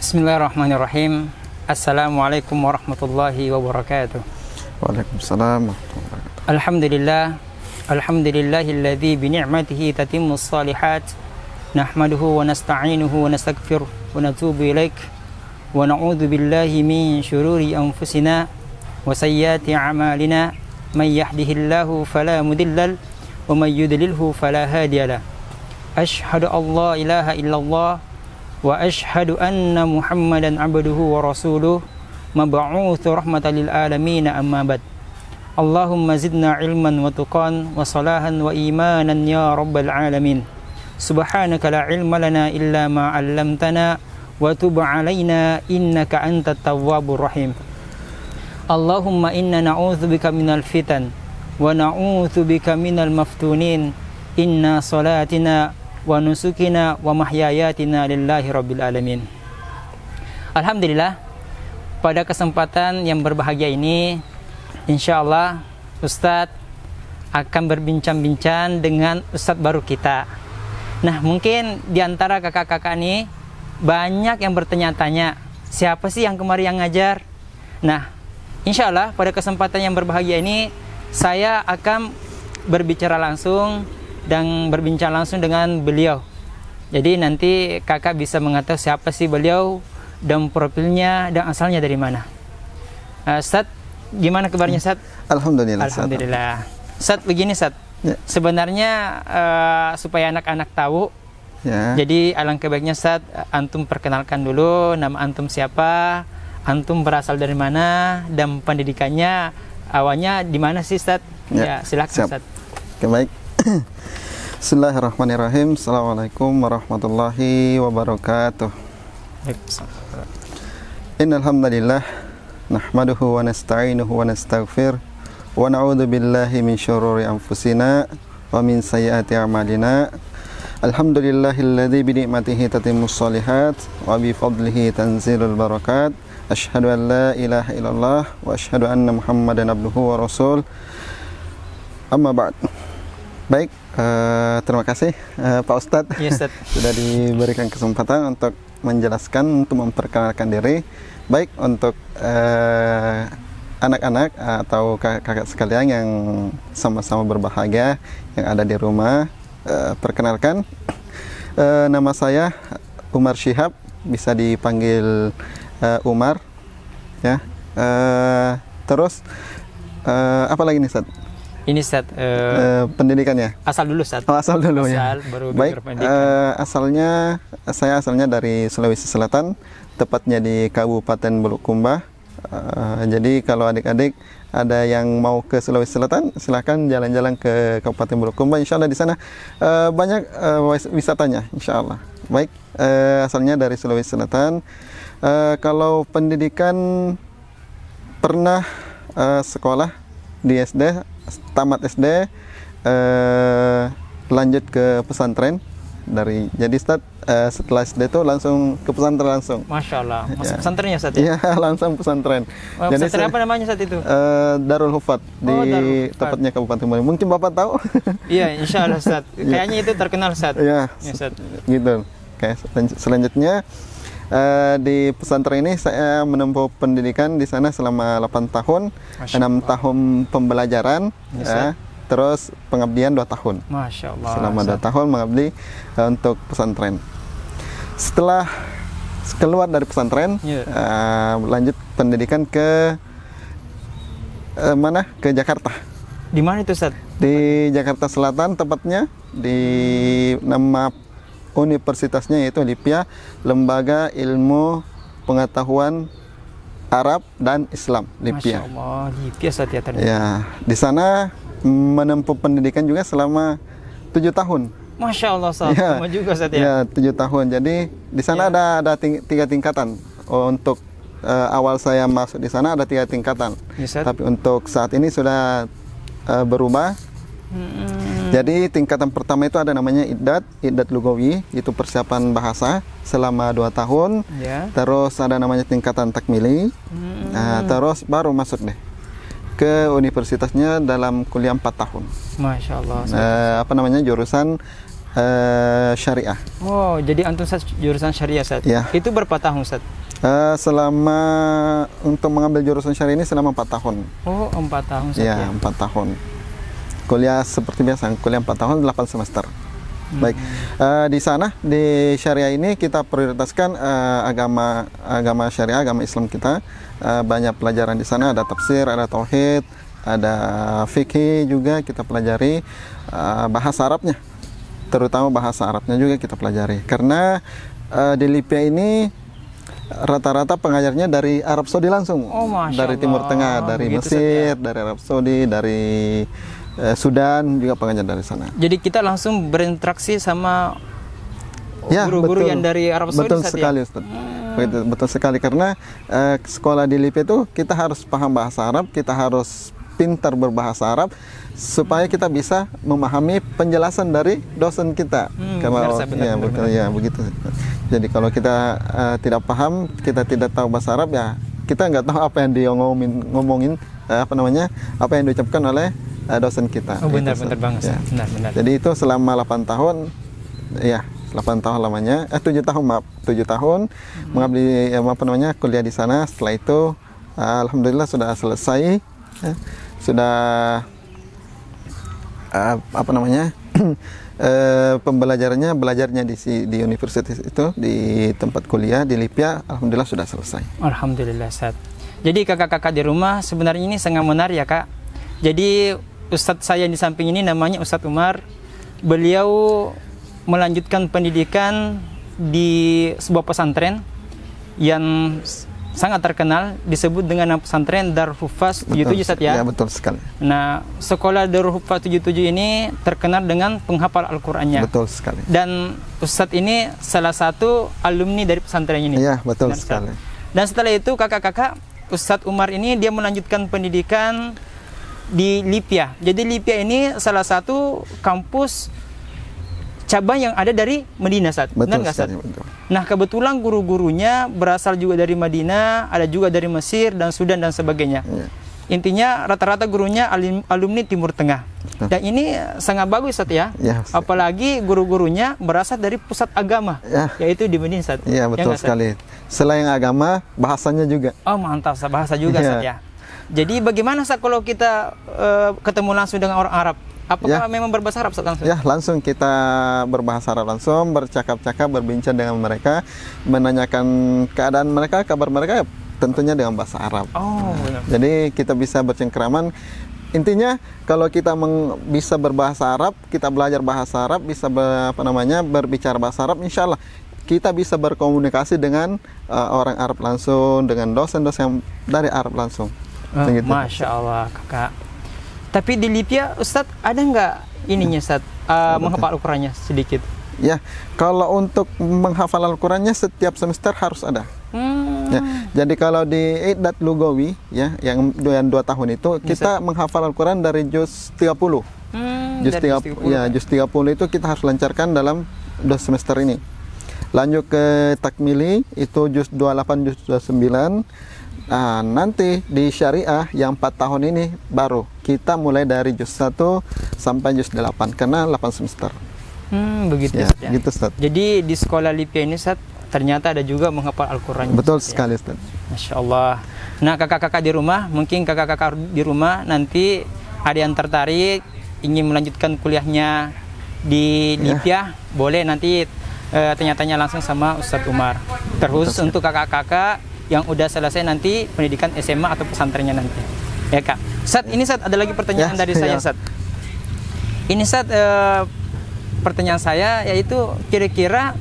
Bismillahirrahmanirrahim. Assalamualaikum warahmatullahi wabarakatuh. Waalaikumsalam warahmatullahi wabarakatuh. Alhamdulillah. Alhamdulillahilladzi bini'matihi tatimmus shalihat. Nahmaduhu wa nasta'inuhu wa nastaghfiruh wa natubu ilaik. Wa na'udzu billahi min syururi anfusina wa sayyiati a'malina. May yahdihillahu fala mudilla wa may yudlilhu fala hadiyalah. Asyhadu an la ilaha illallah wa asyhadu anna Muhammadan abduhu wa rasuluh mab'utsu rahmatan lil alamin amma ba'd. Allahumma zidna ilman wa tuqan wa salahan wa imanan ya rabbal alamin. Subhanaka la ilma lana illa ma 'allamtana wa tub 'alaina innaka antat tawwabur rahim. Allahumma inna na'udzubika minal fitan wa na'udzubika minal maftunin. Inna salatina wa nusukina wa mahyayatina lillahi rabbil alamin. Alhamdulillah, pada kesempatan yang berbahagia ini insyaallah Ustadz akan berbincang-bincang dengan Ustadz baru kita. Nah, mungkin diantara kakak-kakak ini banyak yang bertanya-tanya, siapa sih yang kemarin yang ngajar? Nah, insyaallah pada kesempatan yang berbahagia ini saya akan berbicara langsung dan berbincang langsung dengan beliau. Jadi nanti kakak bisa mengetahui siapa sih beliau dan profilnya dan asalnya dari mana. Ustadz, gimana kabarnya Ustadz? Alhamdulillah. Alhamdulillah. Ustadz, begini Ustadz, ya. Sebenarnya supaya anak-anak tahu, Ya. jadi alangkah baiknya Ustadz antum perkenalkan dulu nama antum siapa, antum berasal dari mana, dan pendidikannya awalnya di mana sih Ustadz? Ya, silakan Ustadz. Oke, baik. Bismillahirrahmanirrahim. Assalamualaikum warahmatullahi wabarakatuh. Innal hamdalillah nahmaduhu wa nasta'inuhu wa nastaghfir wa na'udzu billahi min syururi anfusina wa min sayyiati a'malina. Alhamdulillahilladzi bi ni'matihi tatimmus shalihat wa bi fadlihi tanzilul barakat. Asyhadu an la ilaha illallah wa asyhadu anna Muhammadan abduhu wa rasul. Amma ba'd. Baik, terima kasih Pak Ustadz, ya, Ustadz, sudah diberikan kesempatan untuk menjelaskan, untuk memperkenalkan diri. Baik, untuk anak-anak atau kakak sekalian yang sama-sama berbahagia yang ada di rumah, perkenalkan, nama saya Umar Syihab, bisa dipanggil Umar, ya. Terus apa lagi nih Ustadz? ini Ustadz, pendidikannya. asal dulu Ustadz. Oh, asal dulu ya. Baru baik, saya asalnya dari Sulawesi Selatan, tepatnya di Kabupaten Bulukumba. Jadi kalau adik-adik ada yang mau ke Sulawesi Selatan, silahkan jalan-jalan ke Kabupaten Bulukumba. Insya Allah di sana banyak wisatanya, insya Allah. Baik, asalnya dari Sulawesi Selatan. Kalau pendidikan pernah sekolah di SD, tamat SD, lanjut ke pesantren. Jadi setelah SD itu langsung ke pesantren langsung. Masya Allah, masuk Ya. pesantren ya Ustadz? Ya? Iya, langsung pesantren. Jadi pesantren apa namanya saat itu? Darul Hufat di Darul Hufat. tepatnya Kabupaten Bulukumba. Mungkin Bapak tahu? Iya, insya Allah Ustadz. Kayaknya itu terkenal Ustadz. Ya, Ya, Ustadz. gitu. Oke, selanjutnya di pesantren ini saya menempuh pendidikan di sana selama 8 tahun, Masya 6 tahun pembelajaran, Ya, terus pengabdian 2 tahun. Masya Allah. Selama 2 Ustadz. tahun mengabdi untuk pesantren. Setelah keluar dari pesantren, Ya. lanjut pendidikan ke mana? Ke Jakarta. Di mana itu Ustadz? Di Jakarta Selatan, tepatnya di nama universitasnya yaitu LIPIA, Lembaga Ilmu Pengetahuan Arab dan Islam, LIPIA. Masya Allah, LIPIA Ustadz ya tadi. Ya, di sana menempuh pendidikan juga selama 7 tahun. Masya Allah Ustadz, Ya. sama juga Ustadz ya. Ya, 7 tahun. Jadi di sana ada 3 tingkatan. Untuk awal saya masuk di sana ada 3 tingkatan. Ya, Ustadz. Tapi untuk saat ini sudah berubah. Jadi tingkatan pertama itu ada namanya Iddat Lugawi, itu persiapan bahasa selama 2 tahun. Ya. Terus ada namanya tingkatan takmili. Nah, terus baru masuk deh ke universitasnya dalam kuliah 4 tahun. Masya Allah. Jurusan syariah. Oh, jadi antum Ustaz jurusan syariah Ustaz. Ya. Itu berapa tahun Ustaz? Selama untuk mengambil jurusan syariah ini selama 4 tahun. Oh, 4 tahun Ustaz Ya, 4 tahun. Kuliah seperti biasa, kuliah 4 tahun 8 semester. Baik, di sana di syariah ini kita prioritaskan agama syariah, agama Islam kita. Banyak pelajaran di sana, ada tafsir, ada tauhid, ada fikih juga kita pelajari, bahasa Arabnya, terutama bahasa Arabnya juga kita pelajari. Karena di Libya ini rata-rata pengajarnya dari Arab Saudi langsung, dari Timur Tengah, dari Mesir, dari Arab Saudi, dari Sudan juga pengajar dari sana. Jadi kita langsung berinteraksi sama guru-guru yang dari Arab Saudi. Betul sekali, Ustaz. Betul sekali, karena sekolah di Libya itu kita harus paham bahasa Arab, kita harus pintar berbahasa Arab supaya kita bisa memahami penjelasan dari dosen kita. Benar, begitu. Jadi kalau kita tidak paham, kita tidak tahu bahasa Arab, ya kita nggak tahu apa yang dia ngomongin apa yang diucapkan oleh dosen kita. Benar banget. Ya. Benar. Jadi itu selama 8 tahun, ya 8 tahun lamanya, 7 tahun mengabdi kuliah di sana. Setelah itu alhamdulillah sudah selesai, sudah belajarnya di universitas itu, di tempat kuliah di Libya, alhamdulillah sudah selesai. Alhamdulillah, Ustaz. Jadi kakak-kakak di rumah sebenarnya ini sangat menarik ya, Kak. Jadi Ustadz saya di samping ini namanya Ustadz Umar. Beliau melanjutkan pendidikan di sebuah pesantren yang sangat terkenal, disebut dengan pesantren Darul Hufaz 77, Ustadz ya? Ya, betul sekali. Nah, sekolah Darul Hufaz 77 ini terkenal dengan penghafal Al-Qur'annya. Betul sekali. Dan Ustadz ini salah satu alumni dari pesantren ini. Iya, betul sekali. Dan setelah itu kakak-kakak, Ustadz Umar ini dia melanjutkan pendidikan di Libya. Jadi Libya ini salah satu kampus cabang yang ada dari Madinah, Ustaz. Benar nggak, Ustaz? Nah, kebetulan guru-gurunya berasal juga dari Madinah, ada juga dari Mesir dan Sudan dan sebagainya. Ya. Intinya rata-rata gurunya alumni Timur Tengah. Dan ini sangat bagus, Ustaz ya. Ya, apalagi guru-gurunya berasal dari pusat agama, yaitu di Madinah, Ustaz. Iya, betul sekali. Selain agama, bahasanya juga. Oh, mantap, bahasa juga, Ustaz ya. Jadi bagaimana Ustaz kalau kita ketemu langsung dengan orang Arab? Apakah memang berbahasa Arab Ustaz langsung? Ya, langsung kita berbahasa Arab langsung, bercakap-cakap, berbincang dengan mereka, menanyakan keadaan mereka, kabar mereka, tentunya dengan bahasa Arab. Oh, benar. Jadi kita bisa bercengkraman. Intinya kalau kita bisa berbahasa Arab, kita belajar bahasa Arab, bisa berbicara bahasa Arab, insya Allah kita bisa berkomunikasi dengan orang Arab langsung, dengan dosen-dosen dari Arab langsung. Gitu. Masya Allah, Kakak. Tapi di Libya, Ustadz, ada nggak ininya, Ustadz, menghafal Al-Qurannya sedikit? Ya, kalau untuk menghafal Al-Qurannya setiap semester harus ada. Ya, jadi kalau di Iddat Lugawi, ya, yang 2 tahun itu, kita menghafal Al-Quran dari juz 30. Juz 30 itu kita harus lancarkan dalam 2 semester ini. Lanjut ke Takmili, itu juz 28, juz 29. Nah, nanti di syariah yang 4 tahun ini baru kita mulai dari juz 1 sampai juz 8, karena 8 semester. Begitu ya, Ustaz, ya? Gitu, Ustaz. Jadi di sekolah Libya ini, Ustaz, ternyata ada juga menghafal Al-Quran. Betul sekali, Ustaz. Masya Allah. Nah, kakak-kakak di rumah, mungkin kakak-kakak di rumah nanti ada yang tertarik ingin melanjutkan kuliahnya di Libya, boleh nanti tanya-tanya langsung sama Ustadz Umar. Terkhusus untuk kakak-kakak yang udah selesai nanti pendidikan SMA atau pesantrennya nanti. Ya, Kak. Ustadz, ini Ustadz ada lagi pertanyaan dari saya, Ustadz. Ini Ustadz, pertanyaan saya yaitu kira-kira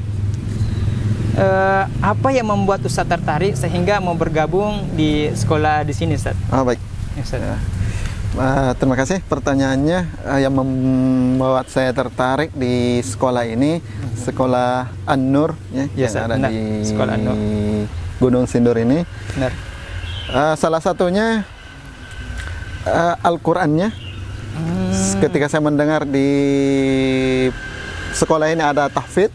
apa yang membuat Ustadz tertarik sehingga mau bergabung di sekolah di sini, Ustadz? Oh, baik. Ya, Ustadz. Terima kasih pertanyaannya. Yang membuat saya tertarik di sekolah ini, sekolah An-Nur, ya, yang ada di sekolah An-Nur Gunung Sindur ini. Benar. Salah satunya Al-Qur'annya. Ketika saya mendengar di sekolah ini ada tahfidz,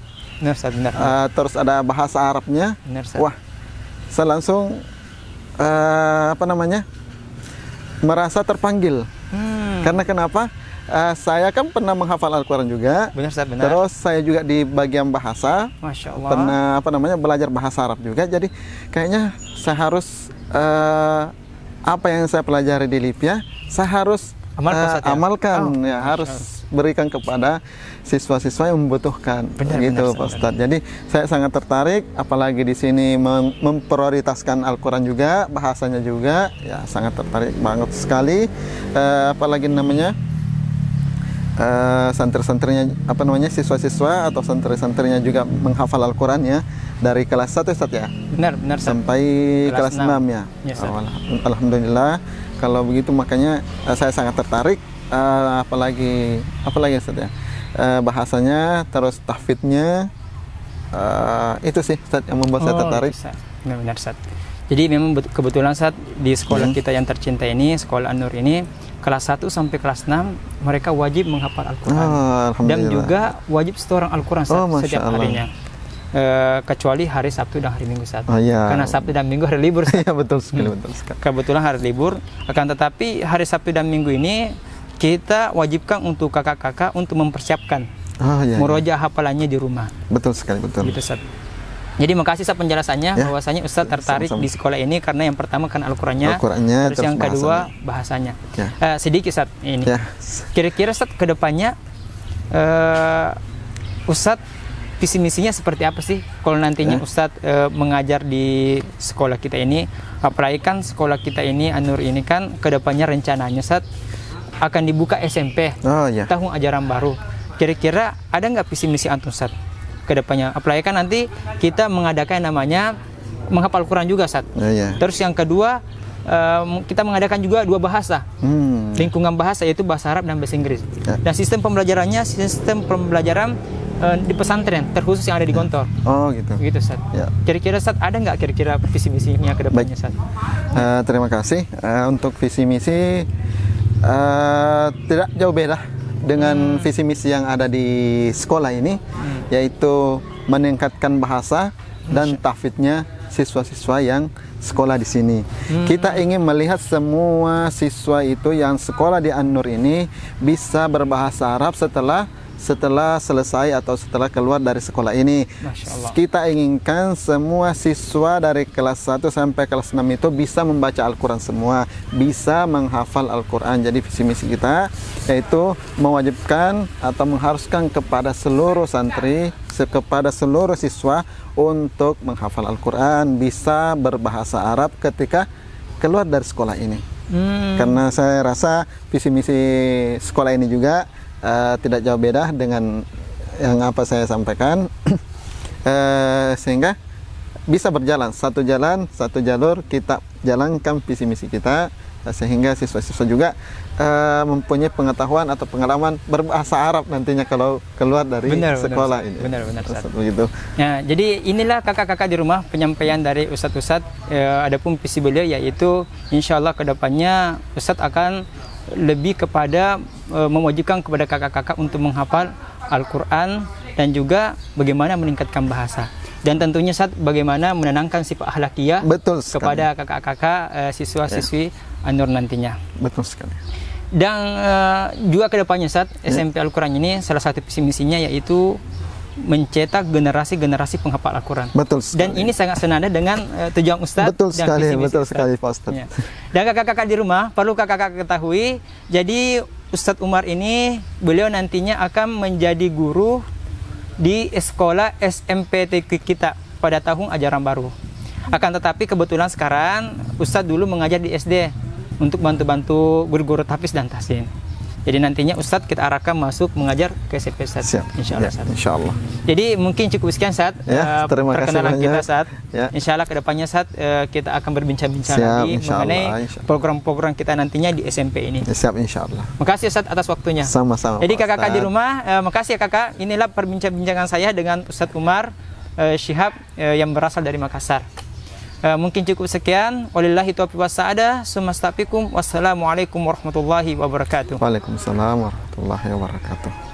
terus ada bahasa Arabnya, wah, saya langsung merasa terpanggil. Karena kenapa? saya kan pernah menghafal Al-Quran juga. Benar Ustaz, benar. Terus saya juga di bagian bahasa. Masya Allah. Pernah belajar bahasa Arab juga. Jadi kayaknya saya harus apa yang saya pelajari di Libya, saya harus amalkan, harus berikan kepada siswa-siswa yang membutuhkan. Begitu Pak Ustadz. Jadi saya sangat tertarik, apalagi di sini memprioritaskan Al-Quran juga, bahasanya juga, ya sangat tertarik banget sekali. Apalagi namanya santri-santrinya, siswa-siswa atau santri-santrinya juga menghafal Al-Quran ya dari kelas 1 Ustadz ya. Benar sampai kelas 6 ya. Yes, Alhamdulillah. Kalau begitu makanya saya sangat tertarik. Apalagi Ustadz ya, bahasanya, terus tahfidnya, itu sih Ustadz yang membuat saya tertarik. Benar Ustadz. Jadi memang kebetulan Ustadz di sekolah kita yang tercinta ini, sekolah An-Nur ini, kelas 1 sampai kelas 6 mereka wajib menghafal Al-Quran dan juga wajib setoran Al-Quran setiap harinya. Kecuali hari Sabtu dan hari Minggu karena Sabtu dan Minggu hari libur. Iya betul sekali, betul sekali. Kebetulan hari libur, akan tetapi hari Sabtu dan Minggu ini kita wajibkan untuk kakak-kakak untuk mempersiapkan murojaah hafalannya di rumah. Betul sekali, betul. Gitu, Ustaz. Jadi makasih Ustaz penjelasannya, bahwasanya Ustaz tertarik di sekolah ini karena yang pertama kan Al-Qurannya, terus yang kedua bahasanya. Sedikit Ustaz ini. Kira-kira Ustaz kedepannya Ustaz visi misinya seperti apa sih kalau nantinya Ustadz mengajar di sekolah kita ini, apalagi kan sekolah kita ini An-Nur ini kan kedepannya rencananya Ustadz akan dibuka SMP tahun ajaran baru. Kira-kira ada nggak visi misi antum Ustadz kedepannya? Apalagi kan nanti kita mengadakan namanya menghafal Quran juga Ustadz. Terus yang kedua kita mengadakan juga 2 bahasa, lingkungan bahasa, yaitu bahasa Arab dan bahasa Inggris. Dan sistem pembelajarannya sistem pembelajaran di pesantren terkhusus yang ada di Gontor. Gitu Ustaz. Kira-kira Ustaz ada nggak kira-kira visi misinya ke depannya Ustaz? Terima kasih. Untuk visi misi tidak jauh beda dengan visi misi yang ada di sekolah ini, yaitu meningkatkan bahasa dan tahfidnya siswa-siswa yang sekolah di sini. Kita ingin melihat semua siswa itu yang sekolah di An-Nur ini bisa berbahasa Arab setelah selesai atau setelah keluar dari sekolah ini. Kita inginkan semua siswa dari kelas 1 sampai kelas 6 itu bisa membaca Al-Quran semua, bisa menghafal Al-Quran. Jadi visi misi kita yaitu mewajibkan atau mengharuskan kepada seluruh santri, kepada seluruh siswa untuk menghafal Al-Quran, bisa berbahasa Arab ketika keluar dari sekolah ini. Karena saya rasa visi misi sekolah ini juga tidak jauh beda dengan yang apa saya sampaikan, sehingga bisa berjalan satu jalur kita jalankan visi misi kita, sehingga siswa-siswa juga mempunyai pengetahuan atau pengalaman berbahasa Arab nantinya kalau keluar dari sekolah ini. Benar begitu. Ya, jadi inilah kakak-kakak di rumah penyampaian dari Ustadz. Adapun visi beliau yaitu insya Allah kedepannya Ustadz akan lebih kepada mewajibkan kepada kakak-kakak untuk menghafal Al-Quran dan juga bagaimana meningkatkan bahasa. Dan tentunya bagaimana menenangkan sifat akhlakiyah kepada kakak-kakak siswa-siswi An-Nur nantinya. Betul sekali. Dan juga kedepannya SMP Al-Quran ini salah satu visi misinya yaitu mencetak generasi-generasi penghafal Al-Quran. Betul sekali. Dan ini sangat senada dengan tujuan Ustadz. Betul sekali Pak Ustadz. Dan kakak-kakak di rumah perlu kakak-kakak ketahui, jadi Ustadz Umar ini beliau nantinya akan menjadi guru di sekolah SMPTQ kita pada tahun ajaran baru. Akan tetapi kebetulan sekarang Ustadz dulu mengajar di SD untuk bantu-bantu guru-guru tahfiz dan tahsin. Jadi nantinya Ustadz kita arahkan masuk mengajar ke SMP Ustadz. Insya Allah. Jadi mungkin cukup sekian perkenalan kita Insya Allah kedepannya kita akan berbincang-bincang lagi mengenai program-program kita nantinya di SMP ini. Insya Allah. Makasih Ustadz atas waktunya. Sama-sama. Jadi kakak-kakak di rumah, makasih ya kakak. Inilah perbincangan saya dengan Ustadz Umar Syihab yang berasal dari Makassar. Mungkin cukup sekian. Walillahi taufiq wassadah. Wassalamualaikum warahmatullahi wabarakatuh. Waalaikumsalam warahmatullahi wabarakatuh.